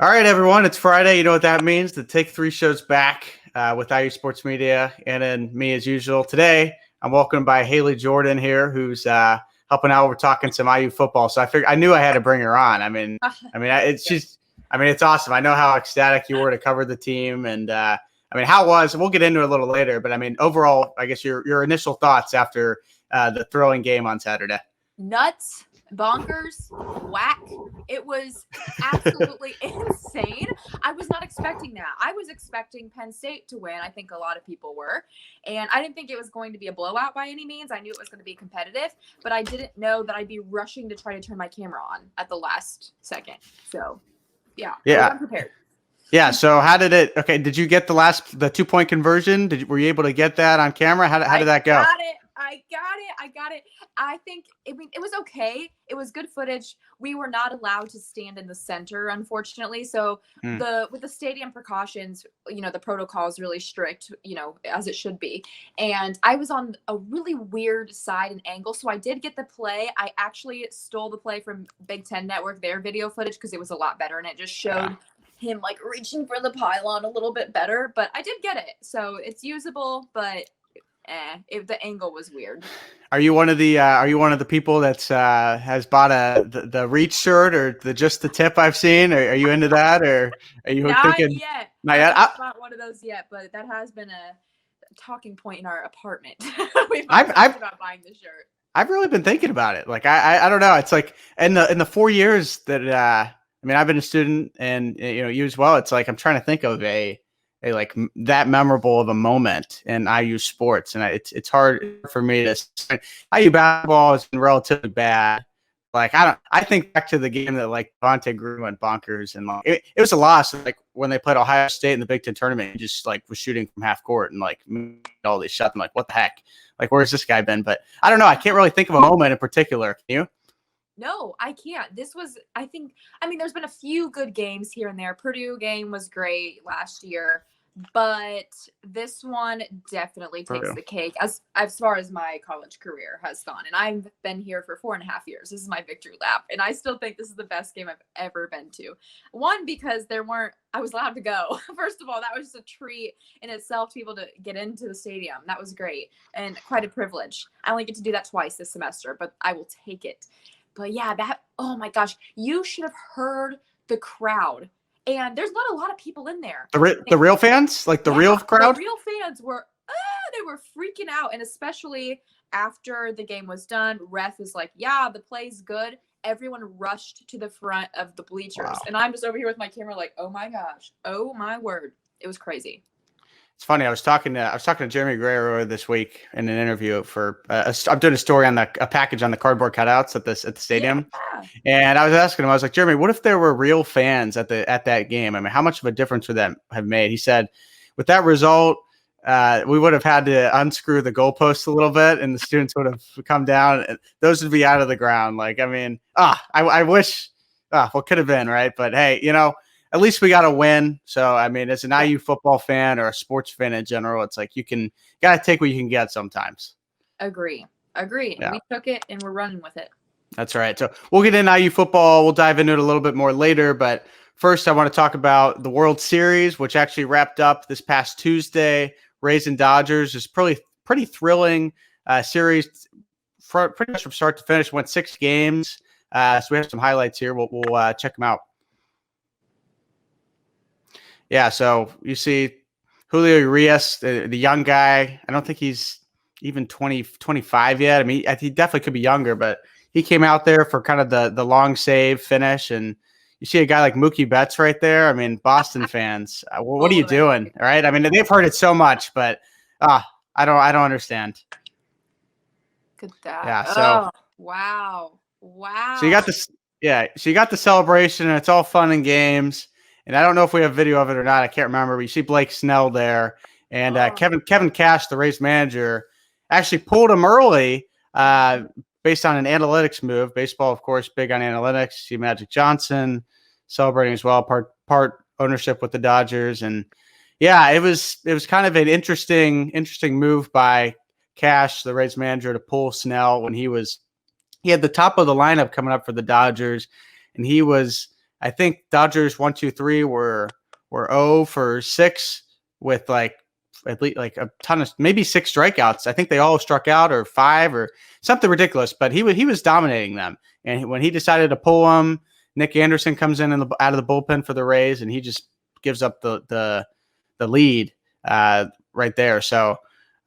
All right, everyone. It's Friday. You know what that means. The Take Three show's back with IU Sports Media and then me as usual. Today, I'm welcomed by Haley Jordan here, who's helping out. We're talking some IU football. So I knew I had to bring her on. It's awesome. I know how ecstatic you were to cover the team, and we'll get into it a little later. But overall, I guess your initial thoughts after the thrilling game on Saturday. Nuts, bonkers, whack. It was absolutely insane. I was not expecting that. I was expecting Penn State to win. I think a lot of people were. And I didn't think it was going to be a blowout by any means. I knew it was going to be competitive, but I didn't know that I'd be rushing to try to turn my camera on at the last second. So, yeah. I'm prepared. Yeah. So how did it? Okay. Did you get the 2-point conversion? Were you able to get that on camera? How did that go? I got it. I think, it was okay. It was good footage. We were not allowed to stand in the center, unfortunately. So with the stadium precautions, the protocol is really strict, as it should be. And I was on a really weird side and angle. So I did get the play. I actually stole the play from Big Ten Network, their video footage, because it was a lot better. And it just showed him reaching for the pylon a little bit better. But I did get it. So it's usable, but the angle was weird. Are you one of the people that's has bought the reach shirt or just the tip I've seen? Are you into that, or are you thinking? Not yet. I'm not one of those yet, but that has been a talking point in our apartment. We've talked about buying the shirt. I've really been thinking about it. I don't know. It's like in the 4 years that I've been a student, and you as well. It's like I'm trying to think of a that memorable of a moment in IU sports, and it's hard for me to. IU basketball has been relatively bad. I think back to the game that Devontae Green went bonkers, and it was a loss. When they played Ohio State in the Big Ten tournament, he just was shooting from half court and all these shots. I'm what the heck? Where's this guy been? But I don't know. I can't really think of a moment in particular. Can you? No, I can't. This was, there's been a few good games here and there. Purdue game was great last year, but this one definitely takes the cake as far as my college career has gone. And I've been here for 4.5 years. This is my victory lap. And I still think this is the best game I've ever been to. One, because I was allowed to go. First of all, that was just a treat in itself to be able to get into the stadium. That was great and quite a privilege. I only get to do that twice this semester, but I will take it. But yeah, oh my gosh, you should have heard the crowd. And there's not a lot of people in there. The real fans? The real crowd? The real fans were, they were freaking out. And especially after the game was done, ref was like, yeah, the play's good. Everyone rushed to the front of the bleachers. Wow. And I'm just over here with my camera oh my gosh, oh my word. It was crazy. It's funny. I was talking to Jeremy Guerrero this week in an interview for I'm doing a story on a package on the cardboard cutouts at the stadium, and I was asking him. I was like, Jeremy, what if there were real fans at that game? How much of a difference would that have made? He said, with that result, we would have had to unscrew the goalposts a little bit, and the students would have come down. And those would be out of the ground. I wish. What could have been, right? But hey, at least we got a win. So, as an IU football fan or a sports fan in general, it's you got to take what you can get sometimes. Agree. Yeah. We took it and we're running with it. That's right. So we'll get into IU football. We'll dive into it a little bit more later. But first, I want to talk about the World Series, which actually wrapped up this past Tuesday. Rays and Dodgers is pretty thrilling series, pretty much from start to finish. Went 6 games. So we have some highlights here. We'll check them out. Yeah, so you see Julio Urias, the young guy. I don't think he's even 25 yet. He definitely could be younger, but he came out there for kind of the long save finish. And you see a guy like Mookie Betts right there. Boston fans, what are you doing? All right. They've heard it so much, but I don't understand. Good God. Yeah. So wow. So you got this. Yeah. So you got the celebration, and it's all fun and games. And I don't know if we have video of it or not. I can't remember. But you see Blake Snell there, and Kevin Cash, the Rays manager, actually pulled him early based on an analytics move. Baseball, of course, big on analytics. You see Magic Johnson celebrating as well, part ownership with the Dodgers, and yeah, it was kind of an interesting move by Cash, the Rays manager, to pull Snell when he had the top of the lineup coming up for the Dodgers, and he was I think Dodgers 1, 2, 3 were 0 for 6 with like at least like a ton of maybe 6 strikeouts. I think they all struck out or 5 or something ridiculous. But he was dominating them. And when he decided to pull them, Nick Anderson comes in out of the bullpen for the Rays, and he just gives up the lead right there. So,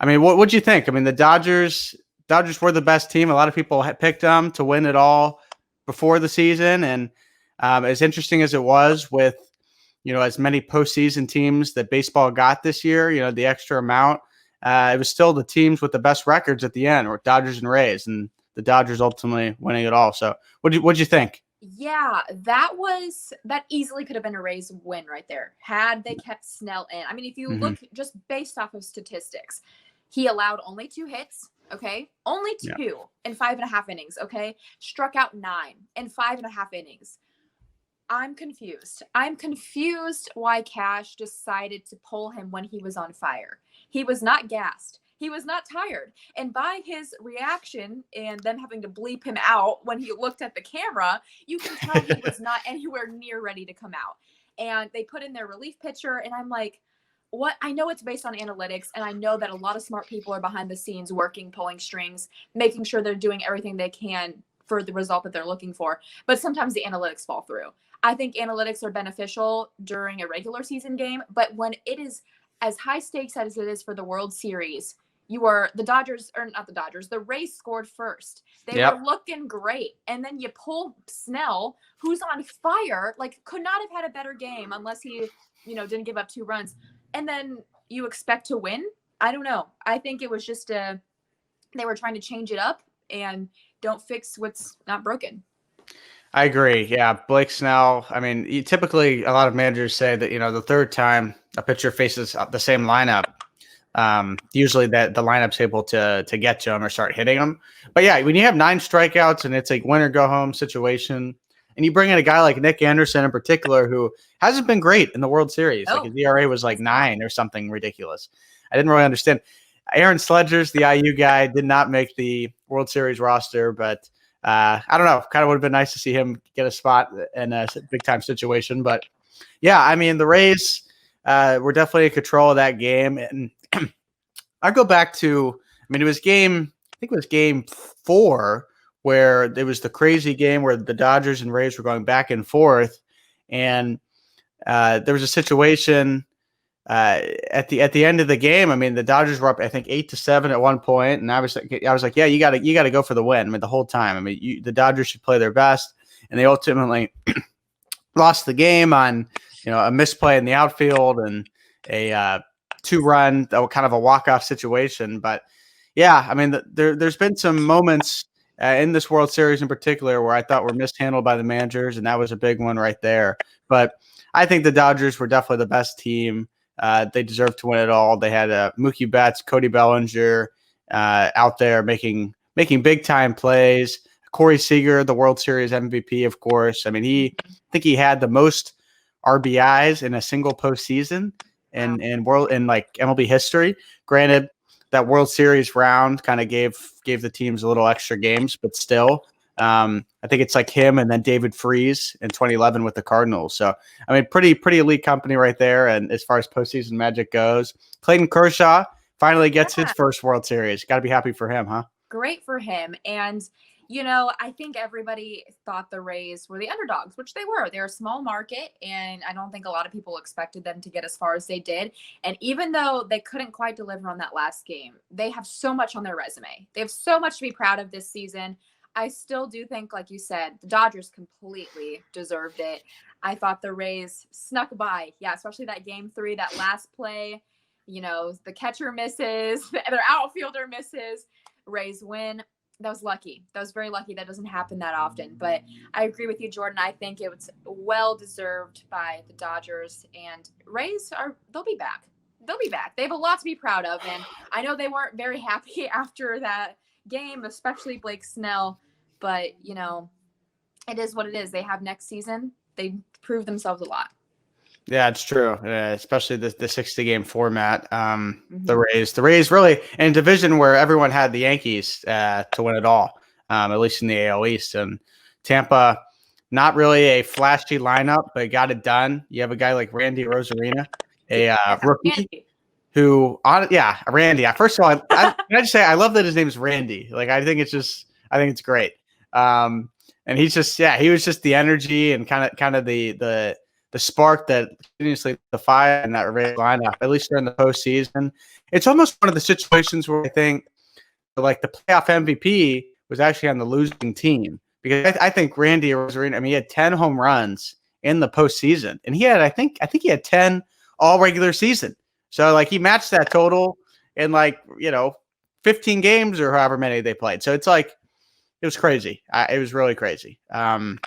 I mean, what'd you think? I mean, the Dodgers were the best team. A lot of people had picked them to win it all before the season, and as interesting as it was with, as many postseason teams that baseball got this year, the extra amount, it was still the teams with the best records at the end, or Dodgers and Rays, and the Dodgers ultimately winning it all. So what'd you think? Yeah, that easily could have been a Rays win right there had they kept Snell in. I mean, if you look just based off of statistics, he allowed only 2 hits. Okay. Only 2 in 5.5 innings. Okay. Struck out 9 in 5.5 innings. I'm confused why Cash decided to pull him when he was on fire. He was not gassed. He was not tired. And by his reaction and them having to bleep him out when he looked at the camera, you can tell he was not anywhere near ready to come out. And they put in their relief pitcher, and I'm like, what? I know it's based on analytics, and I know that a lot of smart people are behind the scenes working, pulling strings, making sure they're doing everything they can for the result that they're looking for. But sometimes the analytics fall through. I think analytics are beneficial during a regular season game, but when it is as high stakes as it is for the World Series, the Rays scored first. They were looking great. And then you pull Snell, who's on fire, like could not have had a better game unless he, didn't give up 2 runs. And then you expect to win? I don't know. I think it was just they were trying to change it up and don't fix what's not broken. I agree. Yeah, Blake Snell. I mean, typically a lot of managers say that, the third time a pitcher faces the same lineup, usually that the lineup's able to get to him or start hitting him. But yeah, when you have 9 strikeouts and it's like win or go home situation, and you bring in a guy like Nick Anderson in particular, who hasn't been great in the World Series. Like his ERA was like 9 or something ridiculous. I didn't really understand. Aaron Sledgers, the IU guy, did not make the World Series roster, but I don't know. Kind of would have been nice to see him get a spot in a big-time situation. But, yeah, I mean, the Rays were definitely in control of that game. And I go back to, it was game 4 where it was the crazy game where the Dodgers and Rays were going back and forth. And there was a situation at the end of the game. I mean, the Dodgers were up, I think 8-7 at one point, and I was like, yeah, you got to go for the win. I mean, the whole time. I mean, the Dodgers should play their best, and they ultimately lost the game on a misplay in the outfield and a 2-run kind of a walk-off situation. But yeah, I mean, there's been some moments in this World Series in particular where I thought were mishandled by the managers, and that was a big one right there. But I think the Dodgers were definitely the best team. They deserved to win it all. They had Mookie Betts, Cody Bellinger out there making big time plays. Corey Seager, the World Series MVP, of course. I mean, I think he had the most RBIs in a single postseason in like MLB history. Granted, that World Series round kind of gave the teams a little extra games, but still, I think it's like him and then David Freese in 2011 with the Cardinals. So, I mean, pretty elite company right there. And as far as postseason magic goes, Clayton Kershaw finally gets his first World Series. Got to be happy for him, huh? Great for him. And, I think everybody thought the Rays were the underdogs, which they were. They're a small market, and I don't think a lot of people expected them to get as far as they did. And even though they couldn't quite deliver on that last game, they have so much on their resume. They have so much to be proud of this season. I still do think, like you said, the Dodgers completely deserved it. I thought the Rays snuck by. Yeah, especially that game 3, that last play. The catcher misses, their outfielder misses. Rays win. That was lucky. That was very lucky. That doesn't happen that often. But I agree with you, Jordan. I think it was well deserved by the Dodgers. And Rays they'll be back. They'll be back. They have a lot to be proud of. And I know they weren't very happy after that game, especially Blake Snell. But, it is what it is. They have next season. They prove themselves a lot. Yeah, it's true. Especially the 60-game format. The Rays really in a division where everyone had the Yankees to win it all, at least in the AL East. And Tampa not really a flashy lineup, but got it done. You have a guy like Randy Rosarina, a rookie. Randy. Randy. First of all, can I just say I love that his name is Randy. Like I think it's great. And he's just he was just the energy and kind of the spark that continuously the fire in that lineup, at least during the postseason. It's almost one of the situations where I think like the playoff MVP was actually on the losing team, because I think Randy Rosarina, he had 10 home runs in the postseason, and he had I think he had 10 all regular season. So like he matched that total in 15 games or however many they played. So it's like it was crazy. It was really crazy. I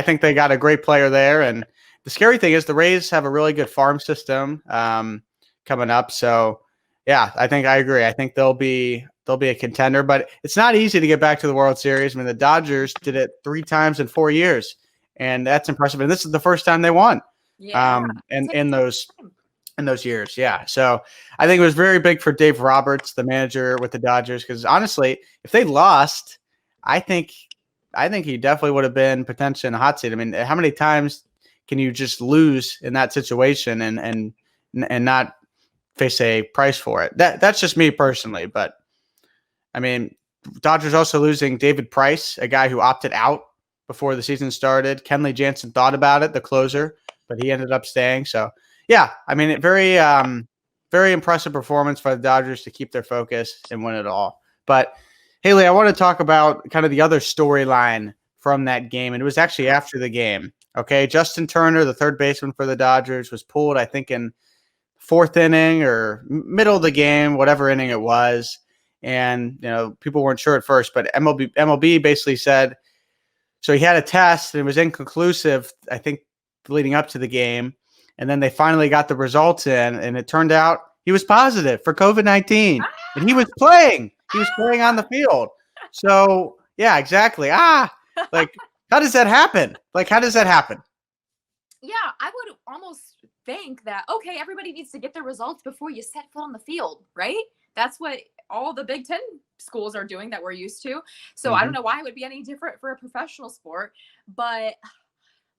think they got a great player there. And the scary thing is the Rays have a really good farm system coming up. So yeah, I think I agree. I think they'll be a contender, but it's not easy to get back to the World Series. The Dodgers did it 3 times in 4 years, and that's impressive. And this is the first time they won. Yeah. In those years. Yeah. So I think it was very big for Dave Roberts, the manager with the Dodgers, because honestly, if they lost, I think he definitely would have been potentially in the hot seat. How many times can you just lose in that situation and not face a price for it? That's just me personally, but Dodgers also losing David Price, a guy who opted out before the season started. Kenley Jansen thought about it, the closer, but he ended up staying. So yeah, very impressive performance by the Dodgers to keep their focus and win it all. But Haley, I want to talk about kind of the other storyline from that game, and it was actually after the game. Okay, Justin Turner, the third baseman for the Dodgers, was pulled, I think, in 4th inning or middle of the game, whatever inning it was. And people weren't sure at first, but MLB basically said so he had a test and it was inconclusive, I think, leading up to the game. And then they finally got the results in, and it turned out he was positive for COVID-19, and he was playing. He was playing on the field. So yeah, exactly. Like, how does that happen? Yeah, I would almost think that, okay, everybody needs to get their results before you set foot on the field, right? That's what all the Big Ten schools are doing that we're used to. So I don't know why it would be any different for a professional sport, but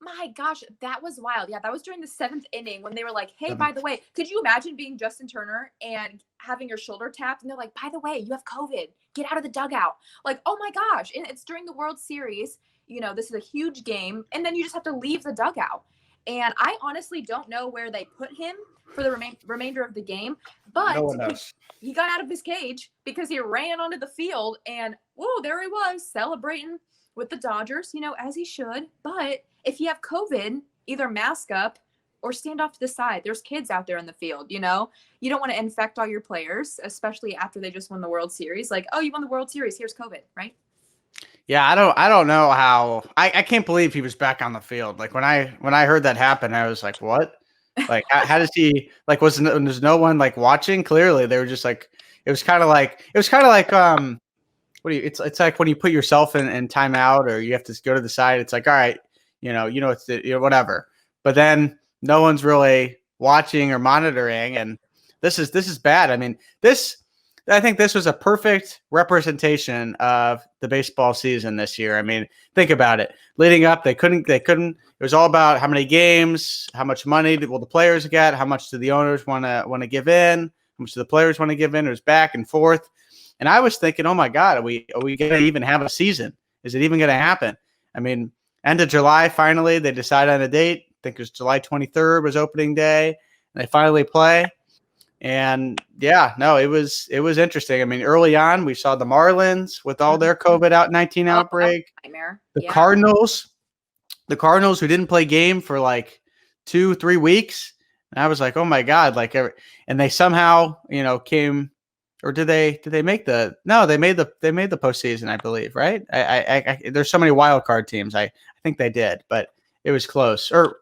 my gosh, that was wild. Yeah, that was during the 7th inning when they were like, hey, by the way, could you imagine being Justin Turner and having your shoulder tapped? And they're like, by the way, you have COVID. Get out of the dugout. Like, oh my gosh. And it's during the World Series. This is a huge game. And then you just have to leave the dugout. And I honestly don't know where they put him for the remainder of the game. But no one knows. He got out of his cage because he ran onto the field. And, whoa, there he was celebrating with the Dodgers, as he should. But if you have COVID, either mask up or stand off to the side. There's kids out there in the field, You don't want to infect all your players, especially after they just won the World Series. Like, oh, you won the World Series. Here's COVID, right? Yeah, I don't know how. I can't believe he was back on the field. Like when I heard that happen, I was like, what? Like how does he there's no one like watching? Clearly, they were just like it was kind of like it's like when you put yourself in timeout or you have to go to the side. It's like, all right, it's whatever. But then no one's really watching or monitoring, and this is bad. I think this was a perfect representation of the baseball season this year. Think about it. Leading up, they couldn't. It was all about how many games, how much money will the players get, how much do the owners want to give in, how much do the players want to give in. It was back and forth. And I was thinking, oh my God, are we going to even have a season? Is it even going to happen? End of July, finally, they decided on a date. I think it was July 23rd was opening day. And they finally play. And yeah, no, it was interesting. Early on, we saw the Marlins with all their COVID-19 outbreak. The Cardinals who didn't play game for like 2-3 weeks. And I was like, oh my God, and they somehow, came, or did they make they made the postseason, I believe, right? I there's so many wild card teams. I think they did, but it was close. Or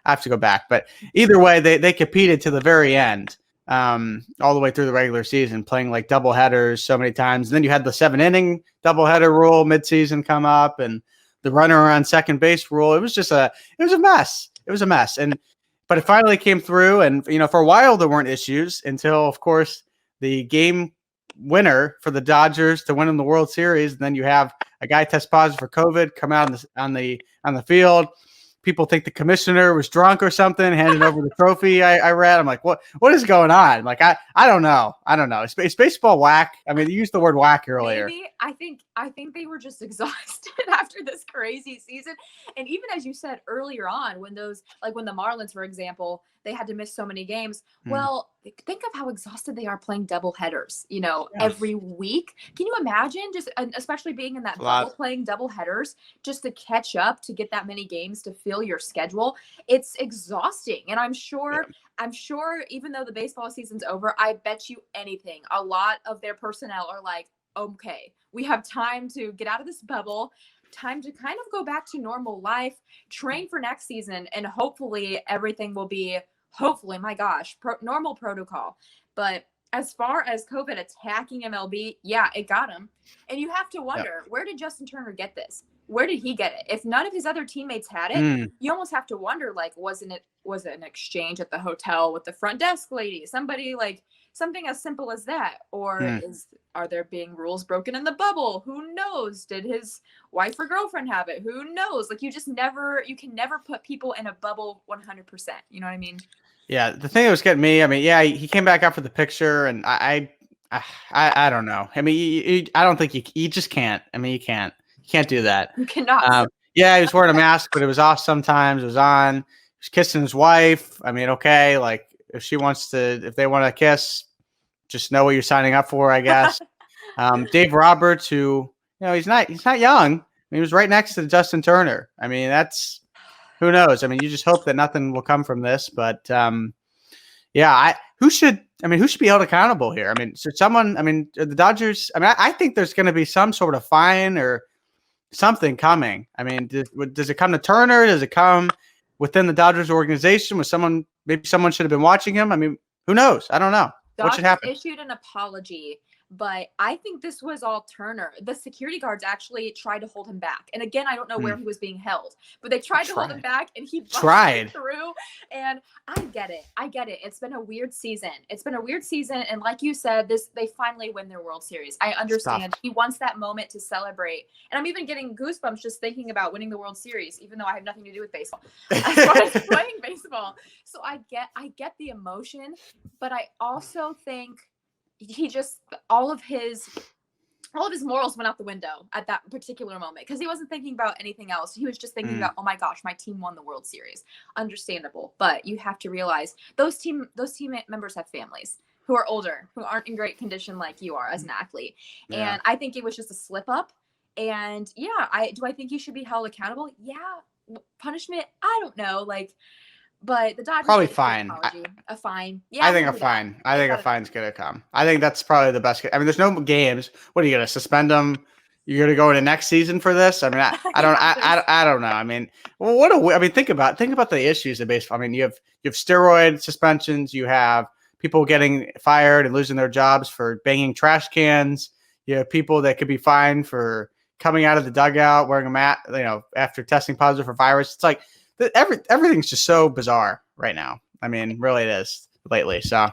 I have to go back, but either way, they competed to the very end. All the way through the regular season, playing like double headers so many times. And then you had the 7-inning doubleheader rule midseason come up, and the runner on second base rule. It was a mess. It was a mess. But it finally came through. And, for a while there weren't issues until, of course, the game winner for the Dodgers to win in the World Series, and then you have a guy test positive for COVID, come out on the field. People think the commissioner was drunk or something, handing over the trophy. I read. I'm like, what is going on? Like, I don't know. It's baseball whack. I mean, you used the word whack earlier. Maybe I think they were just exhausted after this crazy season. And even as you said earlier on, when the Marlins, for example, they had to miss so many games. Well, think of how exhausted they are playing double headers, every week. Can you imagine just, especially being in that bubble, playing double headers just to catch up, to get that many games to fill your schedule? It's exhausting. And I'm sure even though the baseball season's over, I bet you anything, a lot of their personnel are like, okay, we have time to get out of this bubble, time to kind of go back to normal life, train for next season, and hopefully everything will be, my gosh, normal protocol. But as far as COVID attacking MLB, yeah, it got him. And you have to wonder, where did Justin Turner get this? Where did he get it? If none of his other teammates had it, you almost have to wonder, like, was it an exchange at the hotel with the front desk lady? Somebody, like, something as simple as that. Or are there being rules broken in the bubble? Who knows? Did his wife or girlfriend have it? Who knows? Like, you can never put people in a bubble 100%. You know what I mean? Yeah. The thing that was getting me, I mean, yeah, he came back out for the picture, and I don't know. I mean, I don't think you just can't. I mean, you can't do that. You cannot. Yeah, he was wearing a mask, but it was off sometimes. It was on. He was kissing his wife. I mean, okay, like, if they want to kiss, just know what you're signing up for, I guess. Dave Roberts, who, he's not young. He was right next to Justin Turner. I mean, who knows? I mean, you just hope that nothing will come from this. But who should be held accountable here? I mean, the Dodgers. I mean, I think there's going to be some sort of fine or something coming. I mean, does it come to Turner? Does it come within the Dodgers organization? Maybe someone should have been watching him? I mean, who knows? I don't know. What should happen? Issued an apology, but I think this was all Turner. The security guards actually tried to hold him back. And again, I don't know where he was being held, but they tried to hold him back, and he busted through. And I get it. It's been a weird season. And like you said, they finally win their World Series. I understand. He wants that moment to celebrate. And I'm even getting goosebumps just thinking about winning the World Series, even though I have nothing to do with baseball. As far as playing baseball. So I get the emotion, but I also think he just, all of his morals went out the window at that particular moment, because he wasn't thinking about anything else. He was just thinking about, oh my gosh, my team won the World Series. Understandable. But you have to realize those team members have families who are older, who aren't in great condition like you are as an athlete. Yeah. And I think it was just a slip up. And do I think he should be held accountable? Yeah. Punishment? I don't know. But the Dodgers probably fine. A fine. Yeah, I think a fine. I think a fine's gonna come. I think that's probably the best. I mean, there's no games. What are you gonna suspend them? You're gonna go into next season for this? I mean, I don't know. I mean, think about the issues of baseball. I mean, you have steroid suspensions. You have people getting fired and losing their jobs for banging trash cans. You have people that could be fined for coming out of the dugout wearing a mat, after testing positive for virus. It's like, everything's just so bizarre right now. I mean, really it is lately. So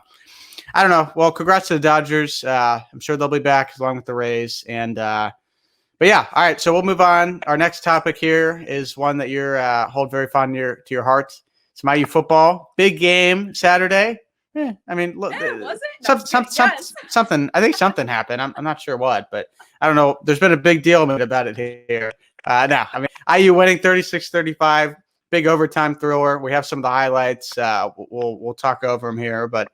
I don't know. Well, congrats to the Dodgers. I'm sure they'll be back along with the Rays. And but yeah, all right. So we'll move on. Our next topic here is one that you're hold very fond to your heart. It's my U football big game Saturday. I mean, look, was it? Something. I think something happened. I'm not sure what, but I don't know. There's been a big deal about it here. No, I mean, IU winning 36-35. Big overtime thriller. We have some of the highlights. We'll talk over them here, but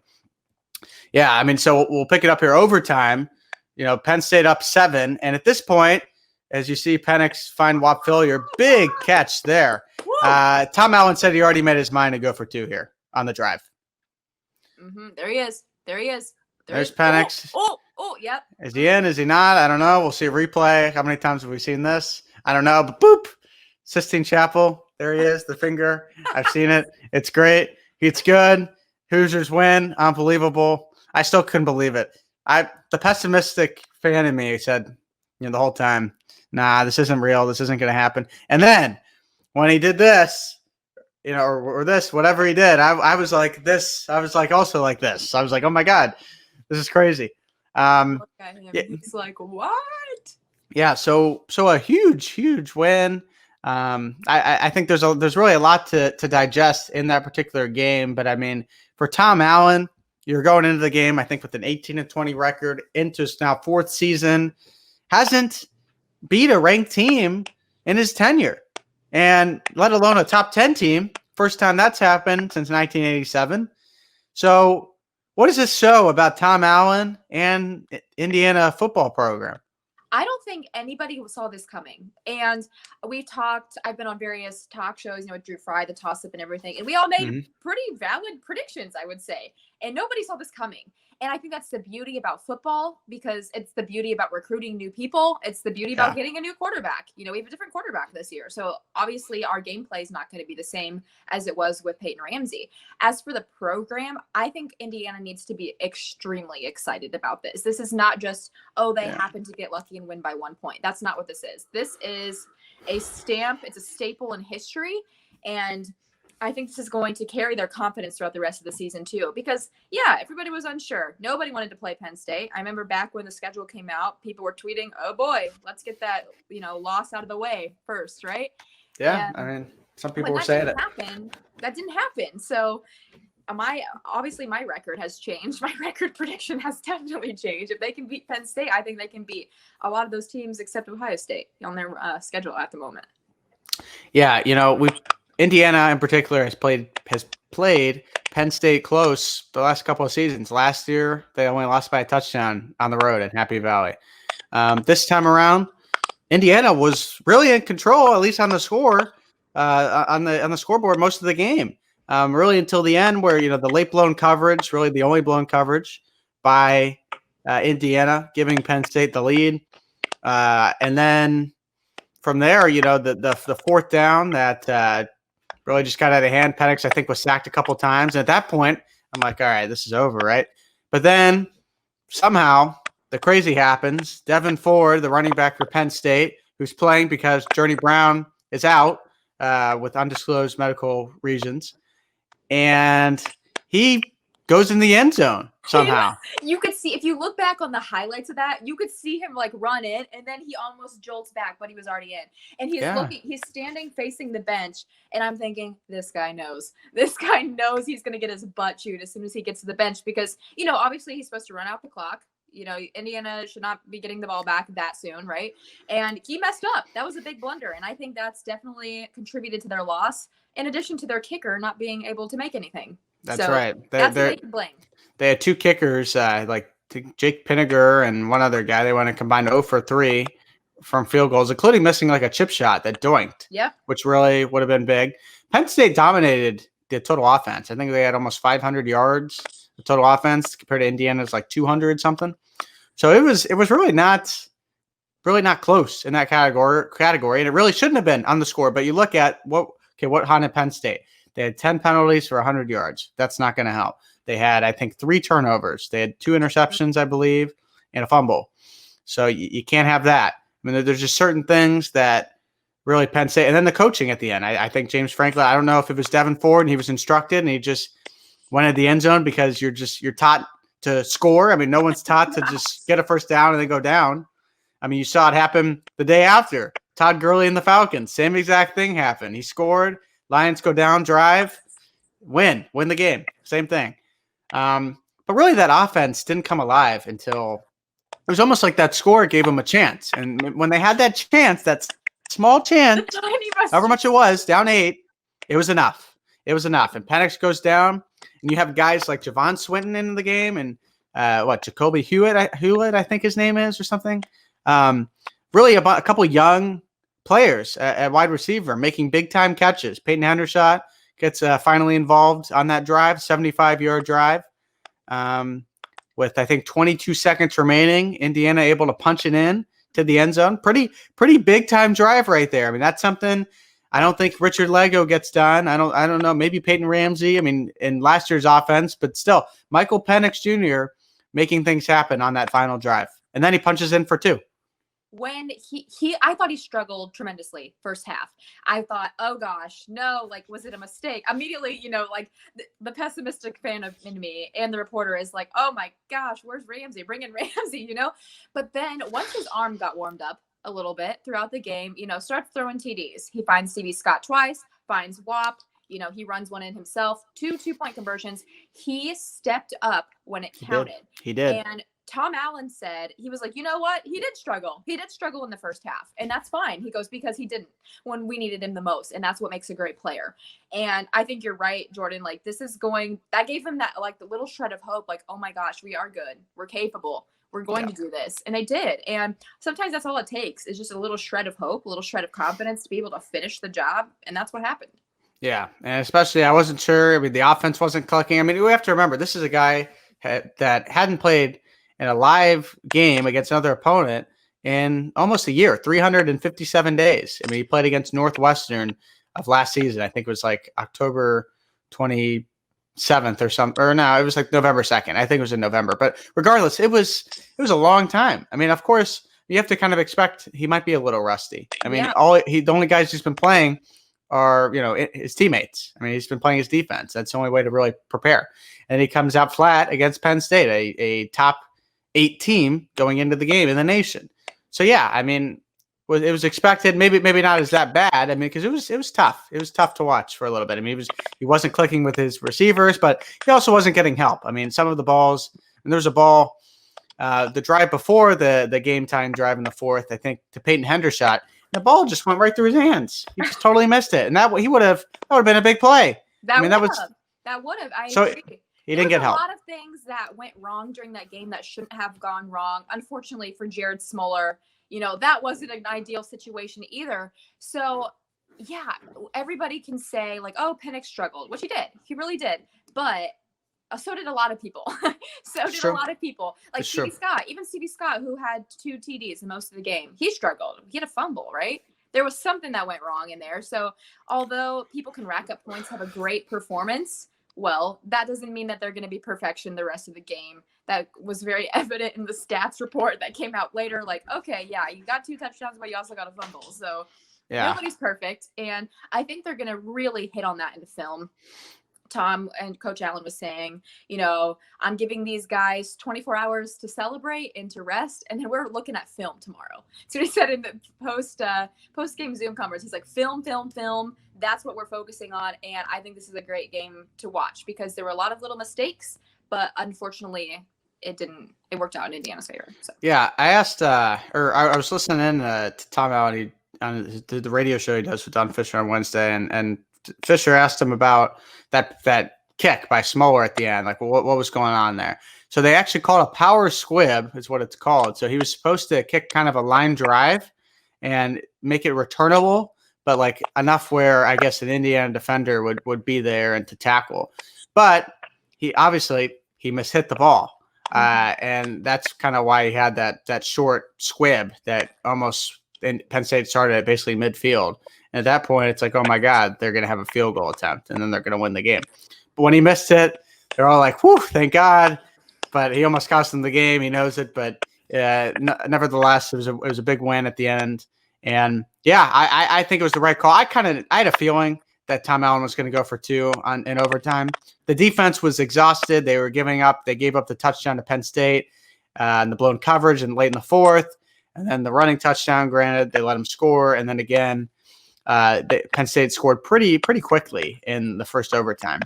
yeah, I mean, so we'll pick it up here. Overtime. Penn State up 7, and at this point, as you see, Penix find Whop Phillier, big catch there. Tom Allen said he already made his mind to go for 2 here on the drive. There he is. There's Penix. Oh, yep. Is he in? Is he not? I don't know. We'll see a replay. How many times have we seen this? I don't know. But boop, Sistine Chapel. There he is, the finger. I've seen it. It's great. It's good. Hoosiers win. Unbelievable. I still couldn't believe it. The pessimistic fan in me said, the whole time, nah, this isn't real. This isn't going to happen. And then when he did this, or this, whatever he did, I was like this. I was like also like this. I was like, oh my God, this is crazy. Um, Look at him. yeah, He's like, what? yeah. So a huge win. I think there's really a lot to digest in that particular game. But I mean, for Tom Allen, you're going into the game, I think, with an 18-20 record into his now 4th season, hasn't beat a ranked team in his tenure, and let alone a top 10 team. First time that's happened since 1987. So what does this show about Tom Allen and Indiana football program? I don't think anybody saw this coming. And I've been on various talk shows, with Drew Fry, the toss up and everything. And we all made pretty valid predictions, I would say. And nobody saw this coming. And I think that's the beauty about football, because it's the beauty about recruiting new people. It's the beauty about getting a new quarterback. We have a different quarterback this year. So obviously our gameplay is not going to be the same as it was with Peyton Ramsey. As for the program, I think Indiana needs to be extremely excited about this. This is not just, they happened to get lucky and win by 1 point. That's not what this is. This is a stamp. It's a staple in history. And I think this is going to carry their confidence throughout the rest of the season too, because everybody was unsure. Nobody wanted to play Penn State. I remember back when the schedule came out, people were tweeting, "Oh boy, let's get that, loss out of the way first," right? Yeah. And I mean, some people were saying it. That didn't happen. So obviously my record has changed. My record prediction has definitely changed. If they can beat Penn State, I think they can beat a lot of those teams except Ohio State on their schedule at the moment. Yeah. Indiana in particular has played Penn State close the last couple of seasons. Last year, they only lost by a touchdown on the road at Happy Valley. This time around, Indiana was really in control, at least on the score, on the scoreboard most of the game. Really until the end, where the late blown coverage, really the only blown coverage by Indiana, giving Penn State the lead, and then from there, the 4th down that really just got out of hand. Penix, I think, was sacked a couple times. And at that point, I'm like, all right, this is over, right? But then somehow the crazy happens. Devin Ford, the running back for Penn State, who's playing because Journey Brown is out with undisclosed medical reasons, and he goes in the end zone somehow. You could see, if you look back on the highlights of that, you could see him run in, and then he almost jolts back, but he was already in. And he's standing facing the bench, and I'm thinking, this guy knows. This guy knows he's going to get his butt chewed as soon as he gets to the bench, because, obviously he's supposed to run out the clock. Indiana should not be getting the ball back that soon, right? And he messed up. That was a big blunder, and I think that's definitely contributed to their loss, in addition to their kicker not being able to make anything. That's right. That's what they can blame. They had 2 kickers, Jake Pinniger and one other guy. They went a combined 0 for 3 from field goals, including missing a chip shot that doinked. Yeah. Which really would have been big. Penn State dominated the total offense. I think they had almost 500 yards of total offense compared to Indiana's 200 something. So it was really not close in that category, and it really shouldn't have been on the score. But you look at what haunted Penn State. They had 10 penalties for 100 yards. That's not going to help. They had, I think, 3 turnovers. They had 2 interceptions, I believe, and a fumble. So you can't have that. I mean, there's just certain things that really Penn State. And then the coaching at the end. I think James Franklin, I don't know if it was Devin Ford and he was instructed and he just went at the end zone because you're taught to score. I mean, no one's taught to just get a first down and then go down. I mean, you saw it happen the day after. Todd Gurley and the Falcons, same exact thing happened. He scored. Lions go down, drive, win the game. Same thing. But really that offense didn't come alive until it was almost like that score gave them a chance. And when they had that chance, that small chance, however much it was, down 8, it was enough. It was enough. And Penix goes down, and you have guys like Javon Swinton in the game and Jacoby Hewlett, I think his name is, or something. Really a couple young players at wide receiver making big time catches. Peyton Hendershot gets finally involved on that drive, 75-yard drive, with I think 22 seconds remaining. Indiana able to punch it in to the end zone. Pretty big time drive right there. I mean, that's something I don't think Richard Lego gets done. I don't know. Maybe Peyton Ramsey. I mean, in last year's offense, but still, Michael Penix Jr. making things happen on that final drive, and then he punches in for 2. when I thought he struggled tremendously first half. I thought, oh gosh, no, like, was it a mistake? Immediately, like the pessimistic fan in me and the reporter is like, oh my gosh, where's Ramsey? Bring in Ramsey, But then once his arm got warmed up a little bit throughout the game, starts throwing TDs. He finds Stevie Scott twice, finds WAP. He runs one in himself, 2 2-point conversions. He stepped up when it counted. He did. And Tom Allen said, he was like, you know what? He did struggle. He did struggle in the first half. And that's fine. He goes, because he didn't when we needed him the most. And that's what makes a great player. And I think you're right, Jordan. Like, that gave him that, like, the little shred of hope. Like, oh my gosh, we are good. We're capable. We're going to do this. And they did. And sometimes that's all it takes is just a little shred of hope, a little shred of confidence to be able to finish the job. And that's what happened. Yeah. And especially, I wasn't sure. I mean, the offense wasn't clicking. I mean, we have to remember, this is a guy that hadn't played in a live game against another opponent in almost a year, 357 days. I mean, he played against Northwestern of last season. I think it was like October 27th or something, or no, it was like November 2nd. I think it was in November, but regardless, it was a long time. I mean, of course, you have to kind of expect he might be a little rusty. I mean, the only guys he's been playing are, his teammates. I mean, he's been playing his defense. That's the only way to really prepare. And he comes out flat against Penn State, a top 8 team going into the game in the nation. So yeah, I mean, it was expected. Maybe not as that bad. I mean, because it was tough. It was tough to watch for a little bit. I mean, he wasn't clicking with his receivers, but he also wasn't getting help. I mean, some of the balls, and there was a ball, the drive before the game time drive in the fourth, I think, to Peyton Hendershot. The ball just went right through his hands. He just totally missed it, and that would have been a big play. That would have. I agree. He didn't get help. A lot of things that went wrong during that game that shouldn't have gone wrong. Unfortunately for Jared Smoller, that wasn't an ideal situation either. So, yeah, everybody can say like, oh, Penix struggled, which he did. He really did. But so did a lot of people. A lot of people. Like Stevie Scott, even Stevie Scott, who had 2 TDs in most of the game, he struggled. He had a fumble, right? There was something that went wrong in there. So although people can rack up points, have a great performance, well, that doesn't mean that they're going to be perfection the rest of the game. That was very evident in the stats report that came out later. Like, okay, yeah, you got 2 touchdowns, but you also got a fumble. So nobody's perfect. And I think they're going to really hit on that in the film. Tom and Coach Allen was saying, I'm giving these guys 24 hours to celebrate and to rest, and then we're looking at film tomorrow. So he said in the post-game Zoom conference, he's like, film. That's what we're focusing on, and I think this is a great game to watch because there were a lot of little mistakes, but unfortunately, it worked out in Indiana's favor. So. Yeah, I asked, I was listening in to Tom Allen on the radio show he does with Don Fisher on Wednesday, and Fisher asked him about that kick by Smoller at the end, like what was going on there. So they actually called a power squib, is what it's called. So he was supposed to kick kind of a line drive and make it returnable, but like enough where I guess an Indiana defender would be there and to tackle. But he mishit the ball. And that's kind of why he had that short squib that almost Penn State started at basically midfield. And at that point, it's like, oh my God, they're going to have a field goal attempt, and then they're going to win the game. But when he missed it, they're all like, whew, thank God. But he almost cost them the game. He knows it. But nevertheless, it was a big win at the end. And yeah, I think it was the right call. I had a feeling that Tom Allen was going to go for 2 in overtime. The defense was exhausted. They were giving up. They gave up the touchdown to Penn State and the blown coverage and late in the fourth. And then the running touchdown, granted, they let him score. And then again, Penn State scored pretty quickly in the first overtime.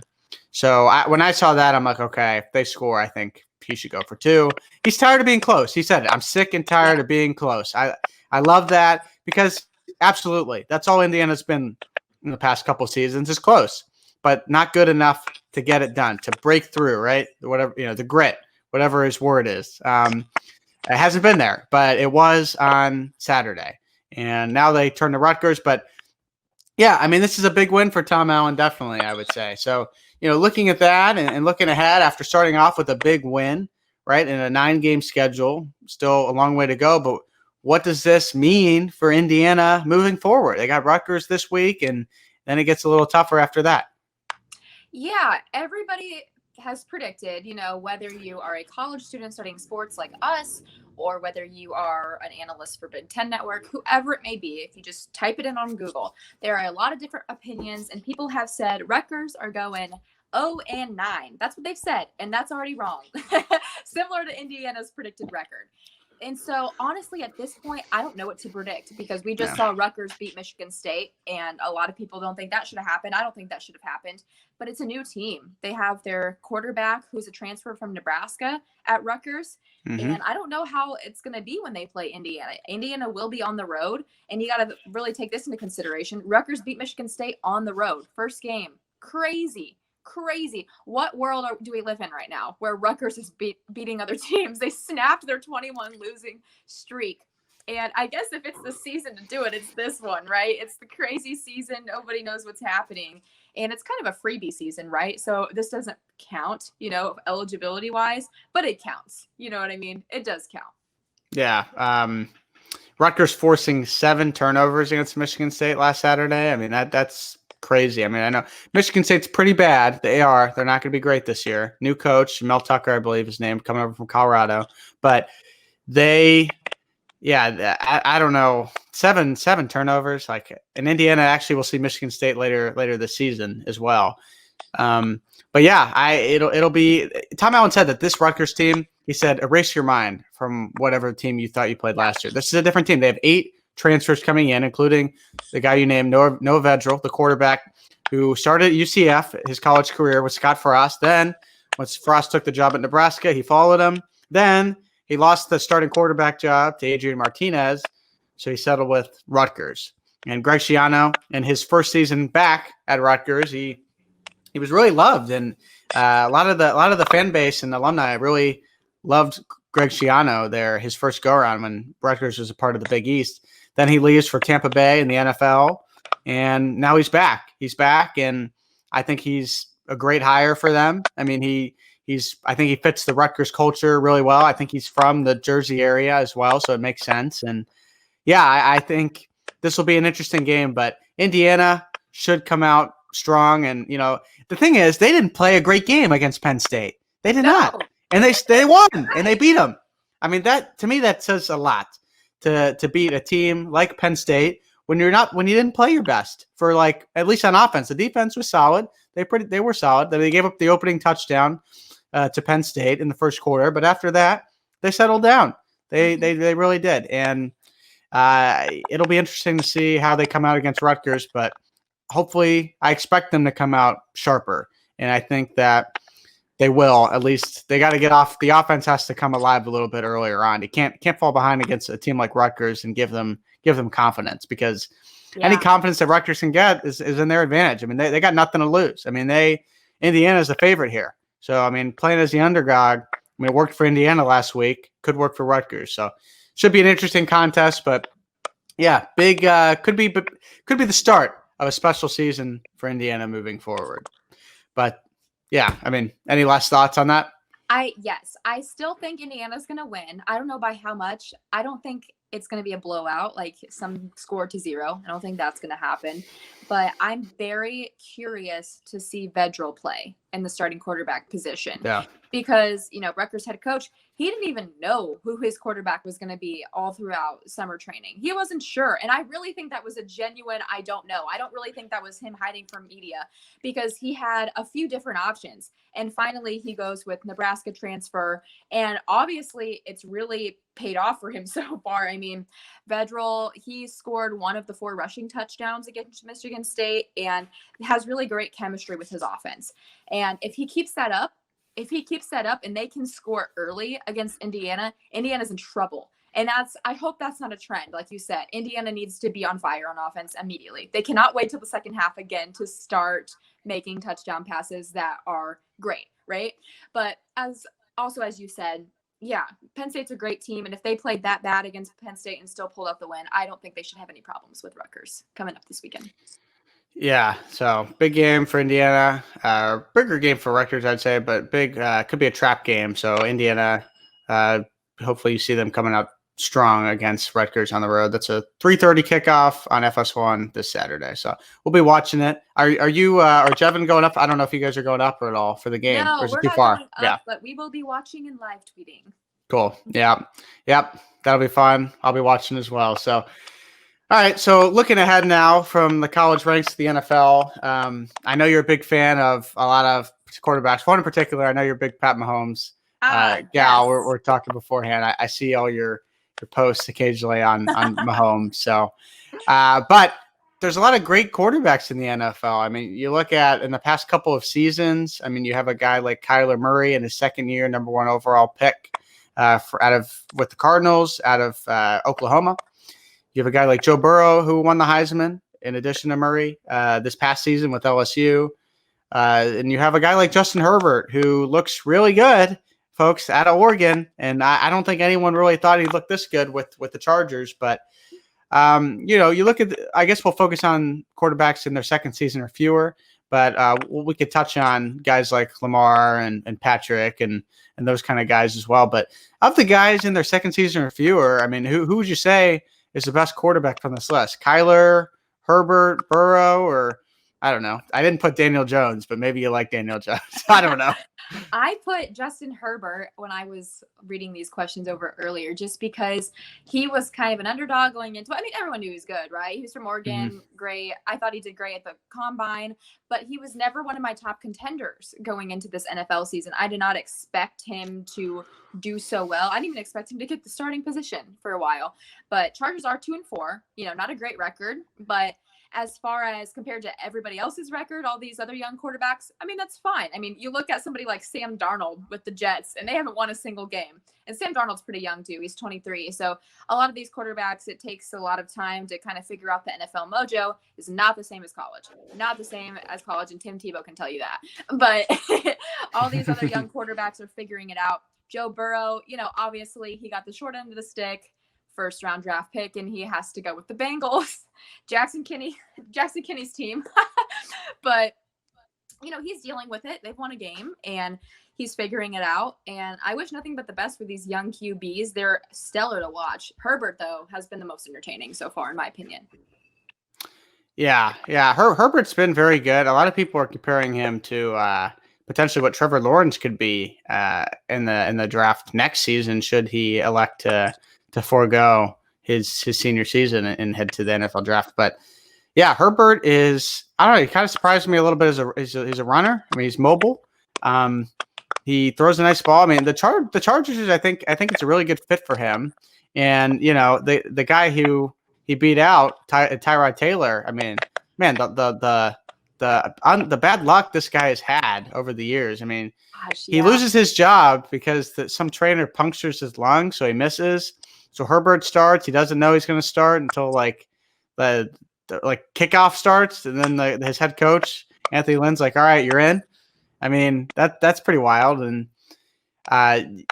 So when I saw that, I'm like, okay, if they score, I think he should go for 2. He's tired of being close. He said, I'm sick and tired of being close. I love that because absolutely, that's all Indiana's been in the past couple seasons is close, but not good enough to get it done, to break through, right? Whatever, the grit, whatever his word is. It hasn't been there, but it was on Saturday. And now they turn to Rutgers, but yeah, I mean, this is a big win for Tom Allen, definitely, I would say. So, looking at that and looking ahead after starting off with a big win, right, in a 9-game schedule, still a long way to go. But what does this mean for Indiana moving forward? They got Rutgers this week, and then it gets a little tougher after that. Yeah, everybody has predicted, whether you are a college student studying sports like us or whether you are an analyst for Big Ten Network, whoever it may be, if you just type it in on Google, there are a lot of different opinions, and people have said Rutgers are going 0-9. That's what they've said, and that's already wrong. Similar to Indiana's predicted record. And so, honestly, at this point, I don't know what to predict because we just saw Rutgers beat Michigan State, and a lot of people don't think that should have happened. I don't think that should have happened, but it's a new team. They have their quarterback, who's a transfer from Nebraska, at Rutgers, and I don't know how it's going to be when they play Indiana. Indiana will be on the road, and you got to really take this into consideration. Rutgers beat Michigan State on the road. First game. Crazy. What world do we live in right now where Rutgers is beating other teams? They snapped their 21 losing streak. And I guess if it's the season to do it, it's this one, right? It's the crazy season. Nobody knows what's happening. And it's kind of a freebie season, right? So this doesn't count, eligibility wise, but it counts. You know what I mean? It does count. Yeah. Rutgers forcing 7 turnovers against Michigan State last Saturday. I mean, that's crazy. I mean, I know Michigan State's pretty bad. They're not going to be great this year. New coach, Mel Tucker, I believe his name, coming over from Colorado. But I don't know, seven turnovers. And Indiana actually will see Michigan State later this season as well. But yeah, it'll be. Tom Allen said that this Rutgers team, he said, erase your mind from whatever team you thought you played last year. This is a different team. They have 8 transfers coming in, including the guy you named, Noah Vedral, the quarterback who started at UCF. His college career with Scott Frost. Then, once Frost took the job at Nebraska, he followed him. Then he lost the starting quarterback job to Adrian Martinez, so he settled with Rutgers. And Greg Schiano, in his first season back at Rutgers, he was really loved, and a lot of the fan base and alumni really loved Greg Schiano there. His first go around when Rutgers was a part of the Big East. Then he leaves for Tampa Bay in the NFL, and now he's back. He's back, and I think he's a great hire for them. I mean, I think he fits the Rutgers culture really well. I think he's from the Jersey area as well, so it makes sense. And yeah, I think this will be an interesting game, but Indiana should come out strong. And the thing is, they didn't play a great game against Penn State. They did not, and they won and they beat them. I mean, that to me that says a lot. To beat a team like Penn State when you didn't play your best for at least on offense. The defense was solid. They were solid. They gave up the opening touchdown to Penn State in the first quarter, but after that they settled down. They really did, and it'll be interesting to see how they come out against Rutgers. But hopefully, I expect them to come out sharper, and I think that they will. At least they got to get off. The offense has to come alive a little bit earlier on. You can't fall behind against a team like Rutgers and give them confidence, because any confidence that Rutgers can get is in their advantage. I mean, they got nothing to lose. I mean, Indiana's the favorite here. So I mean, playing as the underdog. I mean, it worked for Indiana last week. Could work for Rutgers. So should be an interesting contest. But yeah, big could be the start of a special season for Indiana moving forward. But yeah, I mean, any last thoughts on that? Yes, I still think Indiana's going to win. I don't know by how much. I don't think it's going to be a blowout, like some score to 0. I don't think that's going to happen. But I'm very curious to see Vedral play in the starting quarterback position. Yeah. Because, Rutgers head coach, he didn't even know who his quarterback was going to be all throughout summer training. He wasn't sure. And I really think that was a genuine, I don't know. I don't really think that was him hiding from media, because he had a few different options. And finally, he goes with Nebraska transfer. And obviously, it's really paid off for him so far. I mean, Vedral, he scored 1 of the 4 rushing touchdowns against Michigan State and has really great chemistry with his offense. And if he keeps that up and they can score early against Indiana, Indiana's in trouble. And I hope that's not a trend. Like you said, Indiana needs to be on fire on offense immediately. They cannot wait till the second half again to start making touchdown passes that are great, right? But as you said, yeah, Penn State's a great team. And if they played that bad against Penn State and still pulled out the win, I don't think they should have any problems with Rutgers coming up this weekend. Yeah, so big game for Indiana, bigger game for Rutgers, I'd say, but big could be a trap game. So Indiana, hopefully you see them coming out strong against Rutgers on the road. That's a 3:30 kickoff on FS1 this Saturday. So we'll be watching it. Are you or Jevin going up? I don't know if you guys are going up at all for the game. No, or is we're it too not far? going up, but we will be watching and live tweeting. Cool. Yeah. Yep. That'll be fun. I'll be watching as well. So, all right. So looking ahead now from the college ranks to the NFL, I know you're a big fan of a lot of quarterbacks. One in particular, I know you're a big Pat Mahomes gal. Yes. We're talking beforehand. I see all your posts occasionally on Mahomes. So, but there's a lot of great quarterbacks in the NFL. I mean, you look at in the past couple of seasons. I mean, you have a guy like Kyler Murray in his second year, number 1 overall pick with the Cardinals out of Oklahoma. You have a guy like Joe Burrow who won the Heisman in addition to Murray this past season with LSU. And you have a guy like Justin Herbert who looks really good, folks, out of Oregon. And I don't think anyone really thought he looked this good with the Chargers. But, you look at I guess we'll focus on quarterbacks in their second season or fewer. But we could touch on guys like Lamar and Patrick and those kind of guys as well. But of the guys in their second season or fewer, I mean, who would you say is the best quarterback from this list? Kyler, Herbert, Burrow, or I don't know. I didn't put Daniel Jones, but maybe you like Daniel Jones. I don't know. I put Justin Herbert when I was reading these questions over earlier, just because he was kind of an underdog going into it. I mean, everyone knew he was good, right? He was from Oregon, great. I thought he did great at the combine, but he was never one of my top contenders going into this NFL season. I did not expect him to do so well. I didn't even expect him to get the starting position for a while. But Chargers are 2-4, not a great record, but as far as compared to everybody else's record, all these other young quarterbacks, I mean, that's fine. I mean, you look at somebody like Sam Darnold with the Jets, and they haven't won a single game. And Sam Darnold's pretty young, too. He's 23. So a lot of these quarterbacks, it takes a lot of time to kind of figure out the NFL mojo. Is not the same as college. Not the same as college, and Tim Tebow can tell you that. But all these other young quarterbacks are figuring it out. Joe Burrow, obviously he got the short end of the stick. First round draft pick, and he has to go with the Bengals, Jackson Kinney's team. But he's dealing with it. They've won a game and he's figuring it out. And I wish nothing but the best for these young QBs. They're stellar to watch. Herbert, though, has been the most entertaining so far, in my opinion. Yeah. Herbert's been very good. A lot of people are comparing him to potentially what Trevor Lawrence could be in the draft next season, should he elect to forego his senior season and head to the NFL draft. But yeah, Herbert is, I don't know, he kind of surprised me a little bit as a runner. I mean, he's mobile. He throws a nice ball. I mean, the Chargers, I think it's a really good fit for him. And, the guy who he beat out, Tyrod Taylor, I mean, man, the bad luck this guy has had over the years. I mean, he loses his job because some trainer punctures his lung, so he misses. So Herbert starts. He doesn't know he's going to start until the kickoff starts, and then his head coach Anthony Lynn's like, "All right, you're in." I mean, that's pretty wild. And I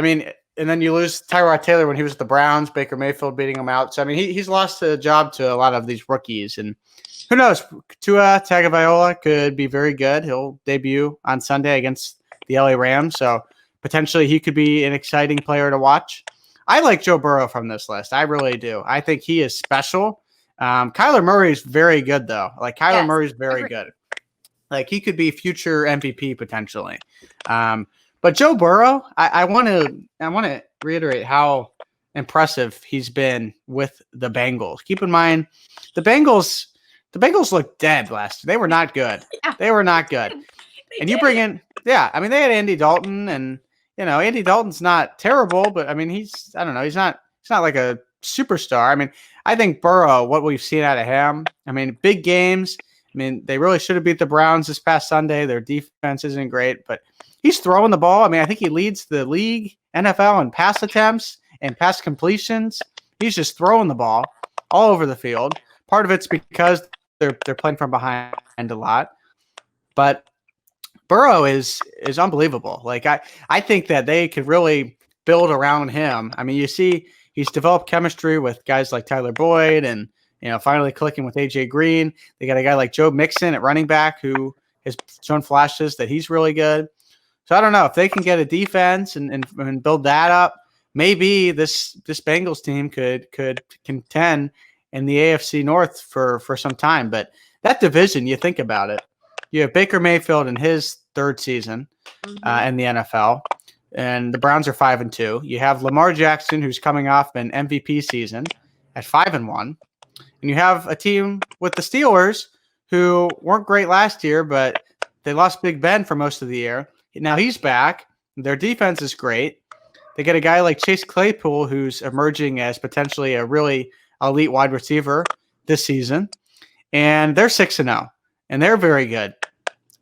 mean, and then you lose Tyrod Taylor when he was at the Browns. Baker Mayfield beating him out. So I mean, he's lost a job to a lot of these rookies, and who knows? Tua Tagovailoa could be very good. He'll debut on Sunday against the LA Rams, so potentially he could be an exciting player to watch. I like Joe Burrow from this list. I really do. I think he is special. Kyler Murray is very good, though. Kyler Murray is very good. He could be future MVP potentially. But Joe Burrow, I want to reiterate how impressive he's been with the Bengals. Keep in mind, the Bengals looked dead last year. They were not good. Yeah. They were not good. And you bring in, I mean, they had Andy Dalton, and Andy Dalton's not terrible, but I mean, he's not like a superstar. I mean, I think Burrow, what we've seen out of him, I mean, big games. I mean, they really should have beat the Browns this past Sunday. Their defense isn't great, but he's throwing the ball. I mean, I think he leads the league NFL in pass attempts and pass completions. He's just throwing the ball all over the field. Part of it's because they're playing from behind a lot, but Burrow is unbelievable. I think that they could really build around him. I mean, you see he's developed chemistry with guys like Tyler Boyd and, finally clicking with AJ Green. They got a guy like Joe Mixon at running back who has shown flashes that he's really good. So I don't know if they can get a defense and build that up. Maybe this Bengals team could contend in the AFC North for some time. But that division, you think about it. You have Baker Mayfield in his third season in the NFL. and the Browns are 5-2. You have Lamar Jackson, who's coming off an MVP season at 5-1, and you have a team with the Steelers who weren't great last year, but they lost Big Ben for most of the year. Now he's back. Their defense is great. They get a guy like Chase Claypool, who's emerging as potentially a really elite wide receiver this season, and they're 6-0, and they're very good.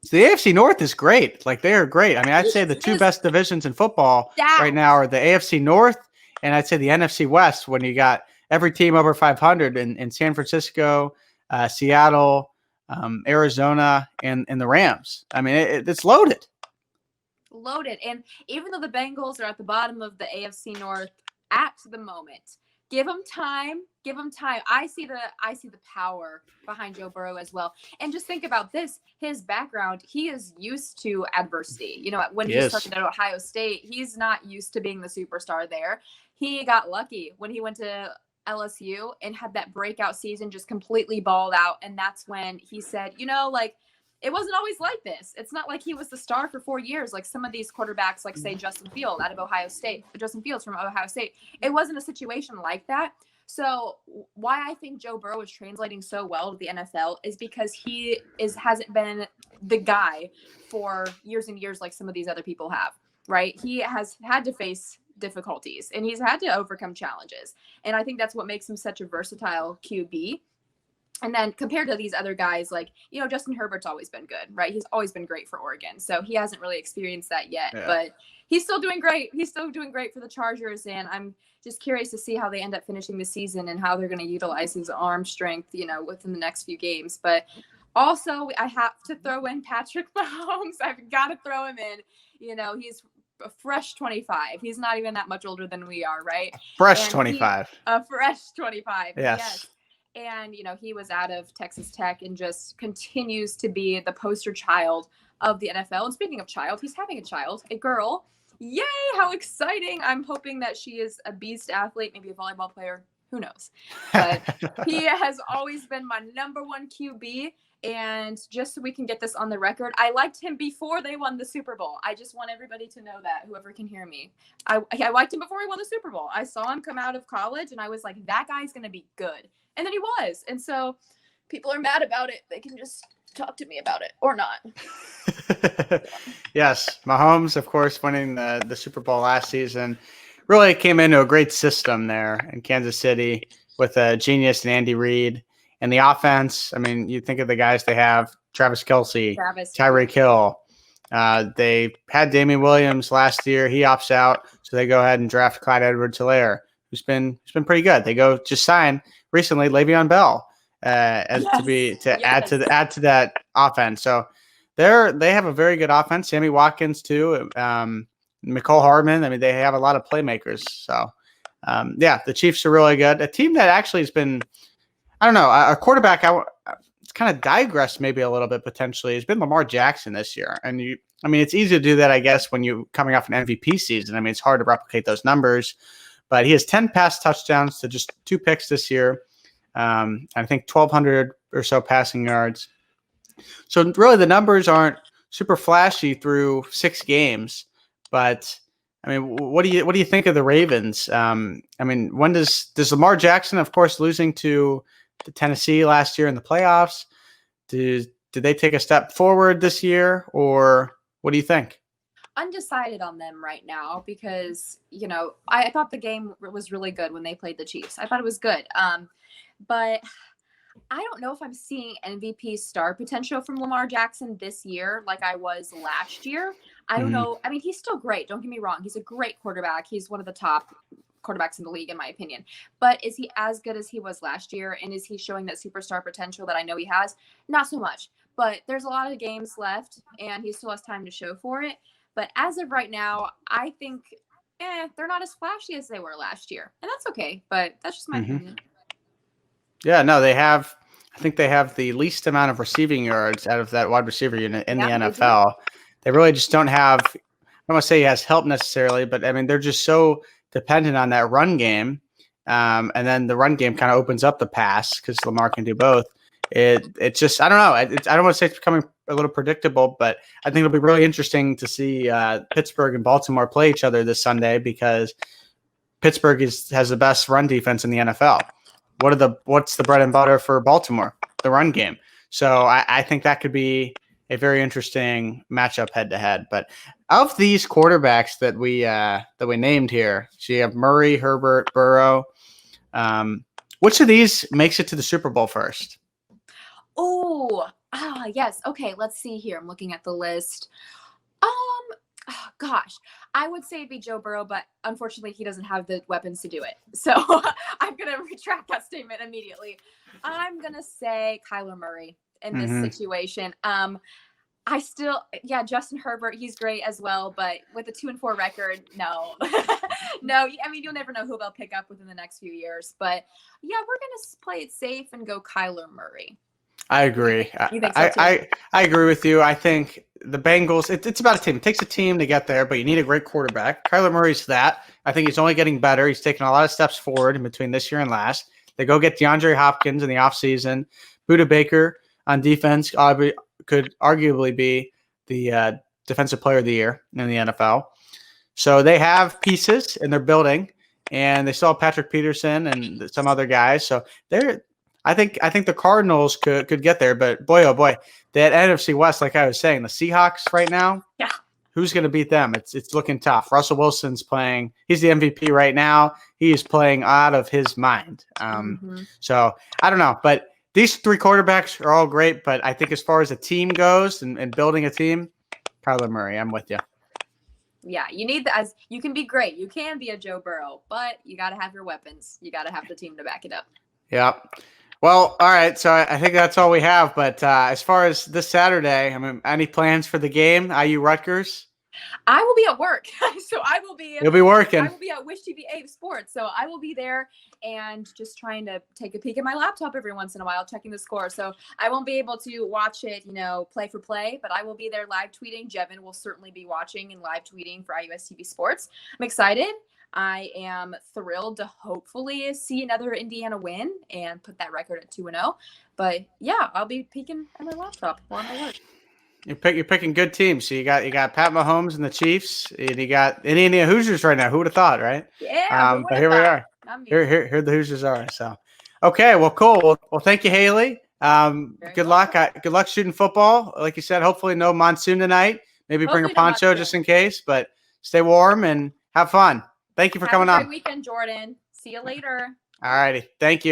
So the AFC North is great. Like, they are great. I mean, I'd say the two best divisions in football right now are the AFC North, and I'd say the NFC West, when you got every team over 500 in San Francisco, Seattle, Arizona, and the Rams. I mean, it's loaded. Loaded. And even though the Bengals are at the bottom of the AFC North at the moment, give them time. Give them time. I see the power behind Joe Burrow as well. And just think about this. His background, he is used to adversity. You know, when he started at Ohio State, he's not used to being the superstar there. He got lucky when he went to LSU and had that breakout season, just completely balled out. And that's when he said, you know, like, it wasn't always like this. It's not like he was the star for 4 years, like some of these quarterbacks, like say Justin Fields from Ohio State. It wasn't a situation like that. So why I think Joe Burrow is translating so well to the NFL is because he hasn't been the guy for years and years like some of these other people have, right? He has had to face difficulties and he's had to overcome challenges. And I think that's what makes him such a versatile QB. And then compared to these other guys, like, you know, Justin Herbert's always been good, right? He's always been great for Oregon. So he hasn't really experienced that yet, but he's still doing great. He's still doing great for the Chargers. And I'm just curious to see how they end up finishing the season and how they're going to utilize his arm strength, you know, within the next few games. But also I have to throw in Patrick Mahomes. I've got to throw him in. You know, he's a fresh 25. He's not even that much older than we are, right? Fresh 25. A fresh 25. Yes. And, you know, he was out of Texas Tech and just continues to be the poster child of the NFL. And speaking of child, he's having a child, a girl. Yay, how exciting. I'm hoping that she is a beast athlete, maybe a volleyball player. Who knows? But he has always been my number one QB. And just so we can get this on the record, I liked him before they won the Super Bowl. I just want everybody to know that, whoever can hear me. I liked him before he won the Super Bowl. I saw him come out of college, and I was like, that guy's going to be good. And then he was. And so people are mad about it. They can just talk to me about it or not. Yes. Mahomes, of course, winning the Super Bowl last season, really came into a great system there in Kansas City with a genius and Andy Reid. And the offense, I mean, you think of the guys they have, Travis Kelce, Tyreek Hill. They had Damian Williams last year. He opts out. So they go ahead and draft Clyde Edwards-Helaire, who's been pretty good. They go just sign recently Le'Veon Bell add to that offense. So they have a very good offense. Sammy Watkins too, Mecole Hardman. I mean, they have a lot of playmakers. So the Chiefs are really good. A team that actually has been, I don't know, a quarterback. It's kind of digressed maybe a little bit potentially. Has been Lamar Jackson this year, and it's easy to do that, I guess, when you're coming off an MVP season. I mean, it's hard to replicate those numbers. But he has 10 pass touchdowns to just 2 picks this year. I think 1,200 or so passing yards. So really the numbers aren't super flashy through 6 games. But, I mean, what do you think of the Ravens? I mean, when does Lamar Jackson, of course, losing to Tennessee last year in the playoffs, did they take a step forward this year? Or what do you think? Undecided on them right now because, you know, I thought the game was really good when they played the Chiefs. I thought it was good. But I don't know if I'm seeing MVP star potential from Lamar Jackson this year like I was last year. I don't know. I mean, he's still great. Don't get me wrong. He's a great quarterback. He's one of the top quarterbacks in the league, in my opinion. But is he as good as he was last year? And is he showing that superstar potential that I know he has? Not so much. But there's a lot of games left, and he still has time to show for it. But as of right now, I think they're not as flashy as they were last year. And that's okay, but that's just my opinion. Yeah, no, I think they have the least amount of receiving yards out of that wide receiver unit in the NFL. They really just don't have, I don't want to say he has help necessarily, but I mean, they're just so dependent on that run game. And then the run game kind of opens up the pass because Lamar can do both. It's just, I don't know. I don't want to say it's becoming little predictable, but I think it'll be really interesting to see Pittsburgh and Baltimore play each other this Sunday because Pittsburgh has the best run defense in the NFL. What's the bread and butter for Baltimore? The run game. So I think that could be a very interesting matchup head to head. But of these quarterbacks that we named here, so you have Murray, Herbert, Burrow. Which of these makes it to the Super Bowl first? Yes. Okay, let's see here. I'm looking at the list. Gosh, I would say it'd be Joe Burrow, but unfortunately he doesn't have the weapons to do it. So I'm going to retract that statement immediately. I'm going to say Kyler Murray in this situation. Justin Herbert, he's great as well, but with a 2-4 record, no. No, I mean, you'll never know who they'll pick up within the next few years. But yeah, we're going to play it safe and go Kyler Murray. I agree. You think so too? I agree with you. I think the Bengals, it's about a team. It takes a team to get there, but you need a great quarterback. Kyler Murray's that. I think he's only getting better. He's taken a lot of steps forward in between this year and last. They go get DeAndre Hopkins in the offseason. Budda Baker on defense could arguably be the defensive player of the year in the NFL. So they have pieces and they're building, and they still have Patrick Peterson and some other guys. So I think the Cardinals could get there, but boy, oh boy, that NFC West, like I was saying, the Seahawks right now, yeah, who's going to beat them? It's looking tough. Russell Wilson's playing; he's the MVP right now. He is playing out of his mind. So I don't know, but these three quarterbacks are all great. But I think as far as a team goes and building a team, Kyler Murray, I'm with you. Yeah, you need as you can be great. You can be a Joe Burrow, but you got to have your weapons. You got to have the team to back it up. Yeah. Well, all right. So I think that's all we have. But as far as this Saturday, I mean, any plans for the game? IU Rutgers? I will be at work, so I will be. You'll be working. I will be at Wish TV 8 Sports, so I will be there and just trying to take a peek at my laptop every once in a while, checking the score. So I won't be able to watch it, play for play, but I will be there live tweeting. Jevin will certainly be watching and live tweeting for IUS TV Sports. I'm excited. I am thrilled to hopefully see another Indiana win and put that record at 2-0. But yeah, I'll be peeking at my laptop while I'm at work. You're picking good teams. So you got Pat Mahomes and the Chiefs, and you got Indiana Hoosiers right now. Who would have thought, right? Yeah. But here we are. Here the Hoosiers are. So, okay, well, cool. Well, thank you, Haley. Good luck. Good luck shooting football. Like you said, hopefully no monsoon tonight. Maybe bring a poncho just in case. But stay warm and have fun. Thank you for coming on. Have a great weekend, Jordan. See you later. All righty. Thank you.